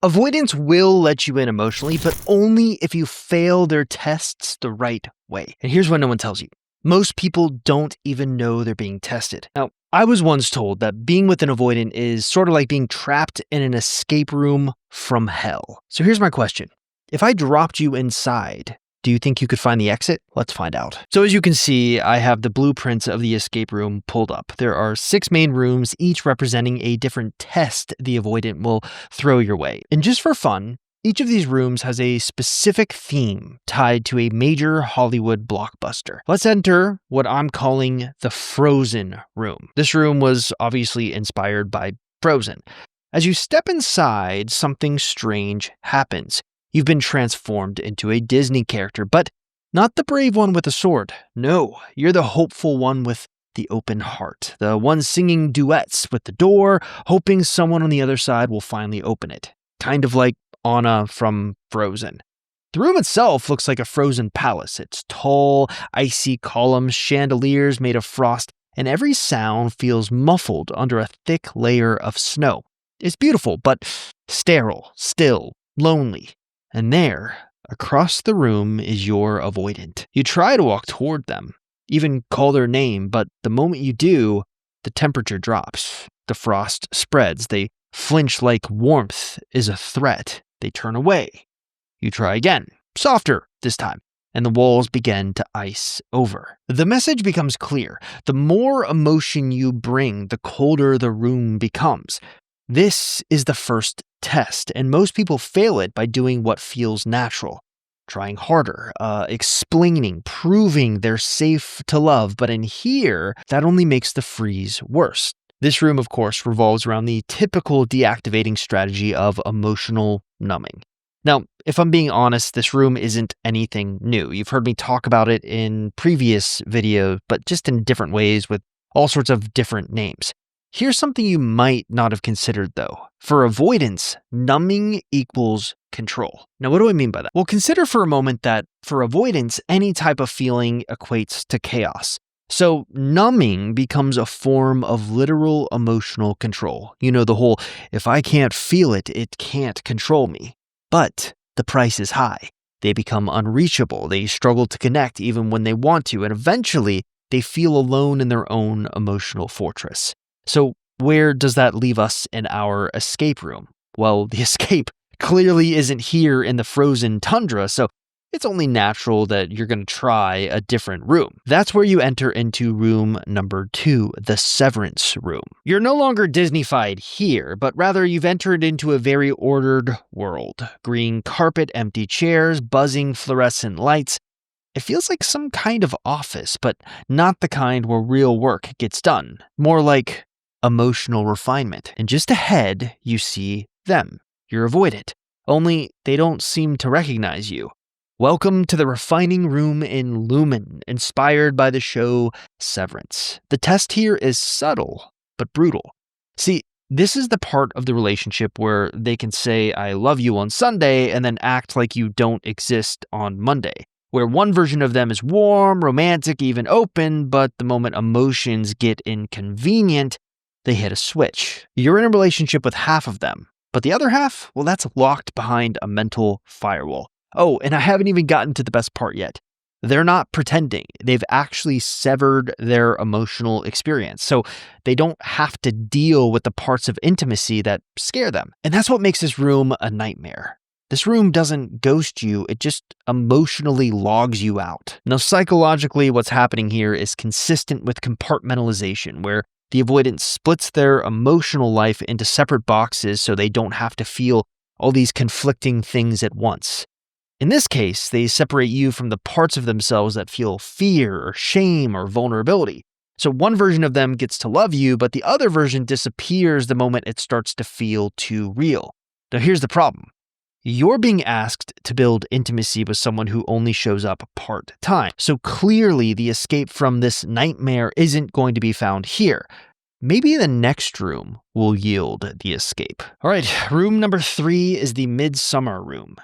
Avoidants will let you in emotionally, but only if you fail their tests the right way. And here's what no one tells you. Most people don't even know they're being tested. Now, I was once told that being with an avoidant is sort of like being trapped in an escape room from hell. So here's my question. If I dropped you inside, do you think you could find the exit? Let's find out. So as you can see, I have the blueprints of the escape room pulled up. There are 6 main rooms, each representing a different test the avoidant will throw your way. And just for fun, each of these rooms has a specific theme tied to a major Hollywood blockbuster. Let's enter what I'm calling the Frozen room. This room was obviously inspired by Frozen. As you step inside, something strange happens. You've been transformed into a Disney character, but not the brave one with a sword. No, you're the hopeful one with the open heart, the one singing duets with the door, hoping someone on the other side will finally open it. Kind of like Anna from Frozen. The room itself looks like a frozen palace. It's tall, icy columns, chandeliers made of frost, and every sound feels muffled under a thick layer of snow. It's beautiful, but sterile, still, lonely. And there, across the room, is your avoidant. You try to walk toward them, even call their name, but the moment you do, the temperature drops. The frost spreads. They flinch like warmth is a threat. They turn away. You try again, softer this time, and the walls begin to ice over. The message becomes clear. The more emotion you bring, the colder the room becomes. This is the first test, and most people fail it by doing what feels natural. Trying harder, explaining, proving they're safe to love, but in here, that only makes the freeze worse. This room, of course, revolves around the typical deactivating strategy of emotional numbing. Now, if I'm being honest, this room isn't anything new. You've heard me talk about it in previous videos, but just in different ways with all sorts of different names. Here's something you might not have considered, though. For avoidance, numbing equals control. Now, what do I mean by that? Well, consider for a moment that for avoidance, any type of feeling equates to chaos. So numbing becomes a form of literal emotional control. You know, the whole, if I can't feel it, it can't control me. But the price is high. They become unreachable. They struggle to connect even when they want to. And eventually, they feel alone in their own emotional fortress. So where does that leave us in our escape room? Well, the escape clearly isn't here in the frozen tundra, so it's only natural that you're going to try a different room. That's where you enter into room number 2, the severance room. You're no longer Disney-fied here, but rather you've entered into a very ordered world. Green carpet, empty chairs, buzzing fluorescent lights. It feels like some kind of office, but not the kind where real work gets done. More like emotional refinement. And just ahead, you see them. You're avoidant. Only they don't seem to recognize you. Welcome to the refining room in Lumen, inspired by the show Severance. The test here is subtle, but brutal. See, this is the part of the relationship where they can say, I love you on Sunday, and then act like you don't exist on Monday. Where one version of them is warm, romantic, even open, but the moment emotions get inconvenient, they hit a switch. You're in a relationship with half of them, but the other half, well, that's locked behind a mental firewall. Oh, and I haven't even gotten to the best part yet. They're not pretending. They've actually severed their emotional experience, so they don't have to deal with the parts of intimacy that scare them. And that's what makes this room a nightmare. This room doesn't ghost you, it just emotionally logs you out. Now, psychologically, what's happening here is consistent with compartmentalization, where the avoidant splits their emotional life into separate boxes so they don't have to feel all these conflicting things at once. In this case, they separate you from the parts of themselves that feel fear or shame or vulnerability. So one version of them gets to love you, but the other version disappears the moment it starts to feel too real. Now here's the problem. You're being asked to build intimacy with someone who only shows up part-time. So clearly the escape from this nightmare isn't going to be found here. Maybe the next room will yield the escape. All right, room number 3 is the midsommar room.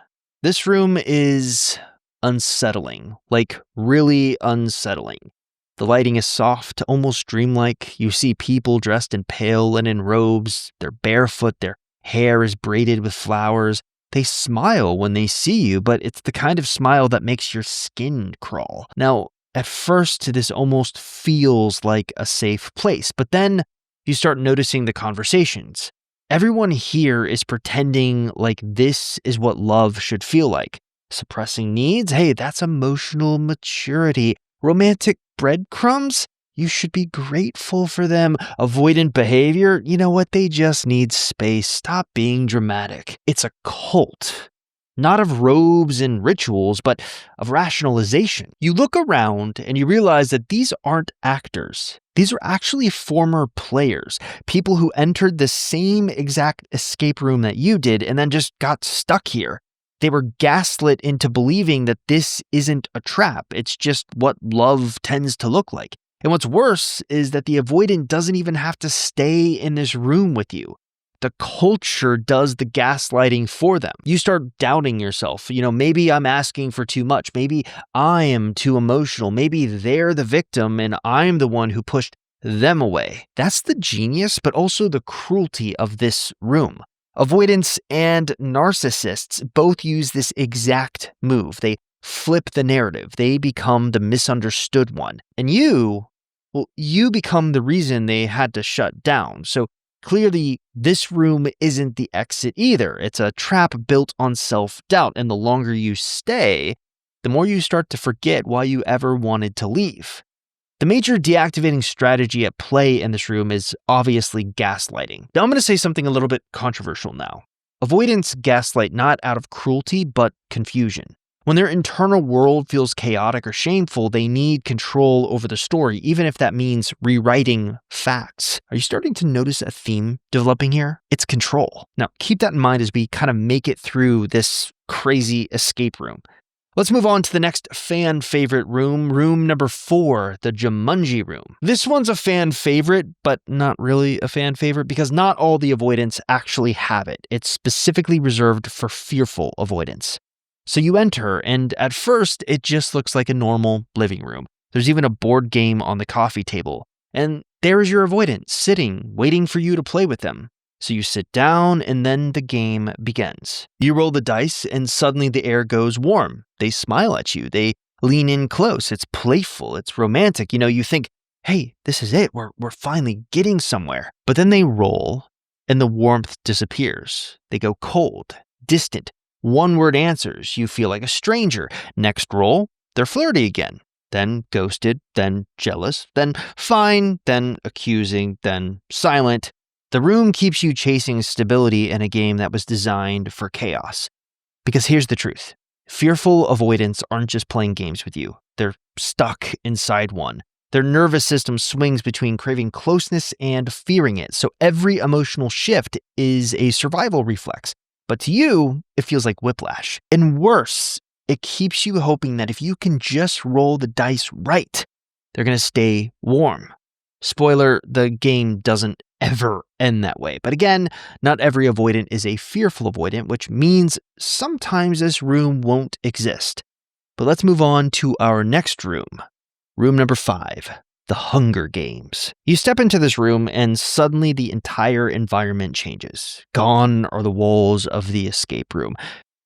This room is unsettling, like really unsettling. The lighting is soft, almost dreamlike. You see people dressed in pale linen robes. They're barefoot, they're hair is braided with flowers. They smile when they see you, but it's the kind of smile that makes your skin crawl. Now, at first, this almost feels like a safe place, but then you start noticing the conversations. Everyone here is pretending like this is what love should feel like. Suppressing needs? Hey, that's emotional maturity. Romantic breadcrumbs? You should be grateful for them. Avoidant behavior? You know what? They just need space. Stop being dramatic. It's a cult. Not of robes and rituals, but of rationalization. You look around and you realize that these aren't actors. These are actually former players, people who entered the same exact escape room that you did and then just got stuck here. They were gaslit into believing that this isn't a trap. It's just what love tends to look like. And what's worse is that the avoidant doesn't even have to stay in this room with you. The culture does the gaslighting for them. You start doubting yourself. Maybe I'm asking for too much. Maybe I am too emotional. Maybe they're the victim and I'm the one who pushed them away. That's the genius, but also the cruelty of this room. Avoidants and narcissists both use this exact move. They flip the narrative. They become the misunderstood one. And you become the reason they had to shut down. So clearly, this room isn't the exit either. It's a trap built on self-doubt, and the longer you stay, the more you start to forget why you ever wanted to leave. The major deactivating strategy at play in this room is obviously gaslighting. Now, I'm going to say something a little bit controversial now. Avoidants gaslight not out of cruelty, but confusion. When their internal world feels chaotic or shameful, they need control over the story, even if that means rewriting facts. Are you starting to notice a theme developing here? It's control. Now, keep that in mind as we kind of make it through this crazy escape room. Let's move on to the next fan favorite room, room number 4, the jumanji room. This one's a fan favorite, but not really a fan favorite because not all the avoidants actually have it. It's specifically reserved for fearful avoidants. So you enter, and at first, it just looks like a normal living room. There's even a board game on the coffee table. And there is your avoidant, sitting, waiting for you to play with them. So you sit down, and then the game begins. You roll the dice, and suddenly the air goes warm. They smile at you. They lean in close. It's playful. It's romantic. You think, hey, this is it. We're finally getting somewhere. But then they roll, and the warmth disappears. They go cold, distant. One-word answers. You feel like a stranger. Next roll, they're flirty again. Then ghosted, then jealous, then fine, then accusing, then silent. The room keeps you chasing stability in a game that was designed for chaos. Because here's the truth. Fearful avoidants aren't just playing games with you. They're stuck inside one. Their nervous system swings between craving closeness and fearing it. So every emotional shift is a survival reflex. But to you, it feels like whiplash. And worse, it keeps you hoping that if you can just roll the dice right, they're going to stay warm. Spoiler, the game doesn't ever end that way. But again, not every avoidant is a fearful avoidant, which means sometimes this room won't exist. But let's move on to our next room. Room number 5. The Hunger Games. You step into this room and suddenly the entire environment changes. Gone are the walls of the escape room.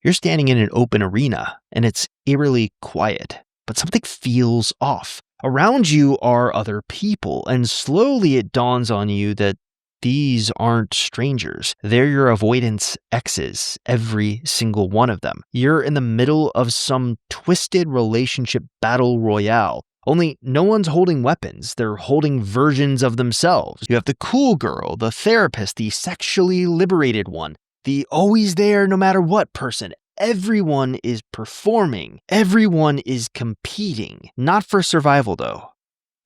You're standing in an open arena and it's eerily quiet, but something feels off. Around you are other people, and slowly it dawns on you that these aren't strangers. They're your avoidance exes, every single one of them. You're in the middle of some twisted relationship battle royale. Only no one's holding weapons. They're holding versions of themselves. You have the cool girl, the therapist, the sexually liberated one, the always there no matter what person. Everyone is performing. Everyone is competing. Not for survival though,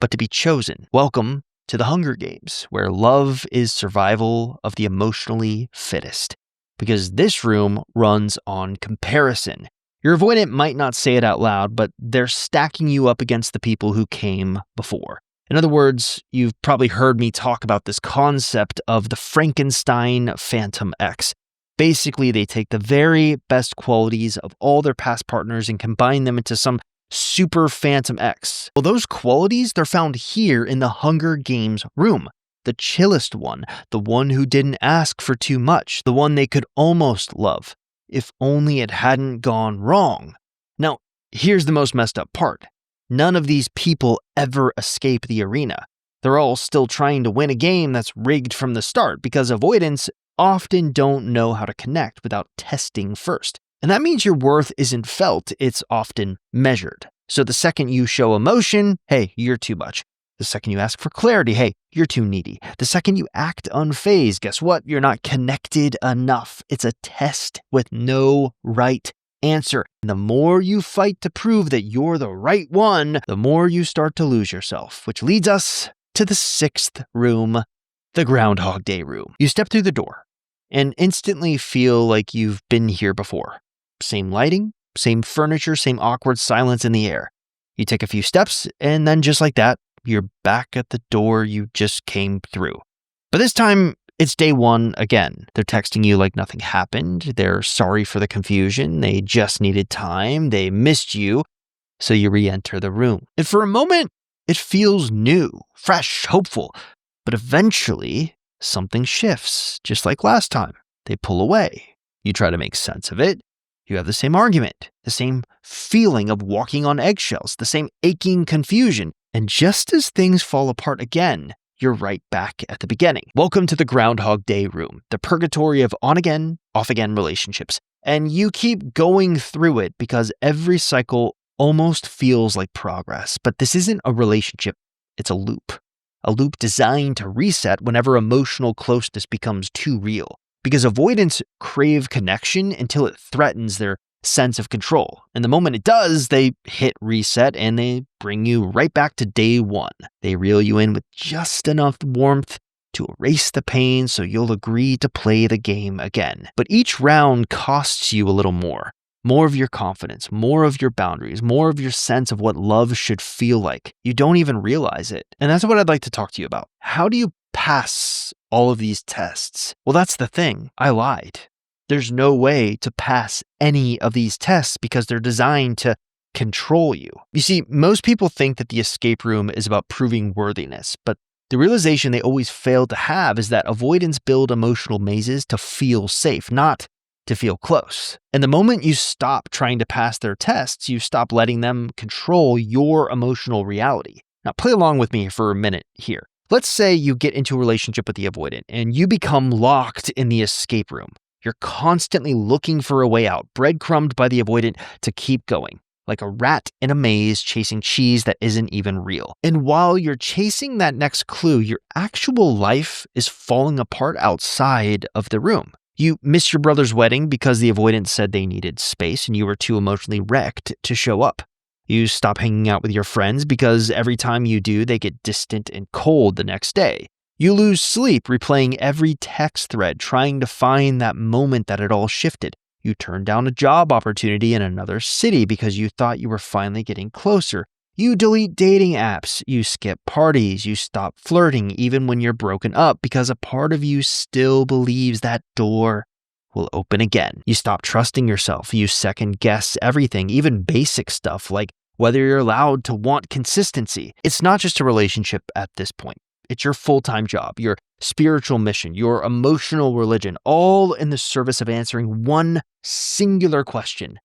but to be chosen. Welcome to the Hunger Games, where love is survival of the emotionally fittest. Because this room runs on comparison. Your avoidant might not say it out loud, but they're stacking you up against the people who came before. In other words, you've probably heard me talk about this concept of the Frankenstein Phantom X. Basically, they take the very best qualities of all their past partners and combine them into some super Phantom X. Well, those qualities, they're found here in the Hunger Games room. the chillest one, the one who didn't ask for too much, the one they could almost love, if only it hadn't gone wrong. Now, here's the most messed up part. None of these people ever escape the arena. They're all still trying to win a game that's rigged from the start because avoidants often don't know how to connect without testing first. And that means your worth isn't felt, it's often measured. So the second you show emotion, hey, you're too much. The second you ask for clarity, hey, you're too needy. The second you act unfazed, guess what? You're not connected enough. It's a test with no right answer. And the more you fight to prove that you're the right one, the more you start to lose yourself, which leads us to the sixth room, the Groundhog Day room. You step through the door and instantly feel like you've been here before. Same lighting, same furniture, same awkward silence in the air. You take a few steps, and then just like that, you're back at the door you just came through. But this time, it's day one again. They're texting you like nothing happened. They're sorry for the confusion. They just needed time. They missed you. So you re-enter the room. And for a moment, it feels new, fresh, hopeful. But eventually, something shifts, just like last time. They pull away. You try to make sense of it. You have the same argument, the same feeling of walking on eggshells, the same aching confusion. And just as things fall apart again, you're right back at the beginning. Welcome to the Groundhog Day room, the purgatory of on-again, off-again relationships. And you keep going through it because every cycle almost feels like progress. But this isn't a relationship, it's a loop designed to reset whenever emotional closeness becomes too real. Because avoidants crave connection until it threatens their sense of control. And the moment it does, they hit reset and they bring you right back to day one. They reel you in with just enough warmth to erase the pain so you'll agree to play the game again. But each round costs you a little more. More of your confidence, more of your boundaries, more of your sense of what love should feel like. You don't even realize it. And that's what I'd like to talk to you about. How do you pass all of these tests? Well, that's the thing. I lied. There's no way to pass any of these tests because they're designed to control you. You see, most people think that the escape room is about proving worthiness, but the realization they always fail to have is that avoidants build emotional mazes to feel safe, not to feel close. And the moment you stop trying to pass their tests, you stop letting them control your emotional reality. Now, play along with me for a minute here. Let's say you get into a relationship with the avoidant and you become locked in the escape room. You're constantly looking for a way out, breadcrumbed by the avoidant to keep going, like a rat in a maze chasing cheese that isn't even real. And while you're chasing that next clue, your actual life is falling apart outside of the room. You miss your brother's wedding because the avoidant said they needed space and you were too emotionally wrecked to show up. You stop hanging out with your friends because every time you do, they get distant and cold the next day. You lose sleep replaying every text thread, trying to find that moment that it all shifted. You turn down a job opportunity in another city because you thought you were finally getting closer. You delete dating apps, you skip parties, you stop flirting even when you're broken up because a part of you still believes that door will open again. You stop trusting yourself, you second guess everything, even basic stuff like whether you're allowed to want consistency. It's not just a relationship at this point. It's your full-time job, your spiritual mission, your emotional religion, all in the service of answering one singular question.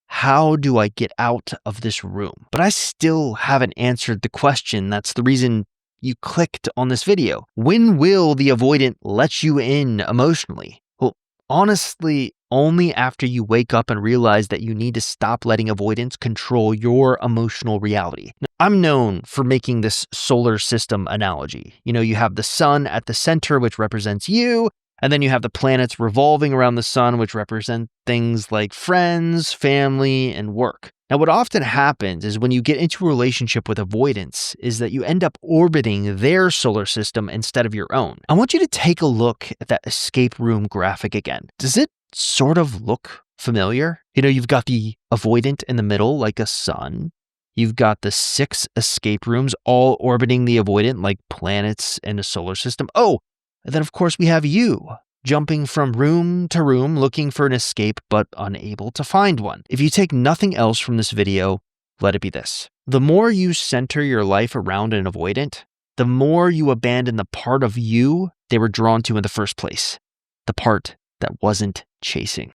How do I get out of this room? But I still haven't answered the question. That's the reason you clicked on this video. When will the avoidant let you in emotionally? Well, honestly, only after you wake up and realize that you need to stop letting avoidance control your emotional reality. Now, I'm known for making this solar system analogy. You have the sun at the center, which represents you, and then you have the planets revolving around the sun, which represent things like friends, family, and work. Now, what often happens is when you get into a relationship with avoidance is that you end up orbiting their solar system instead of your own. I want you to take a look at that escape room graphic again. Does it sort of look familiar? You've got the avoidant in the middle like a sun. You've got the 6 escape rooms all orbiting the avoidant like planets in a solar system. Oh, and then of course we have you jumping from room to room looking for an escape but unable to find one. If you take nothing else from this video, let it be this. The more you center your life around an avoidant, the more you abandon the part of you they were drawn to in the first place, the part that wasn't chasing.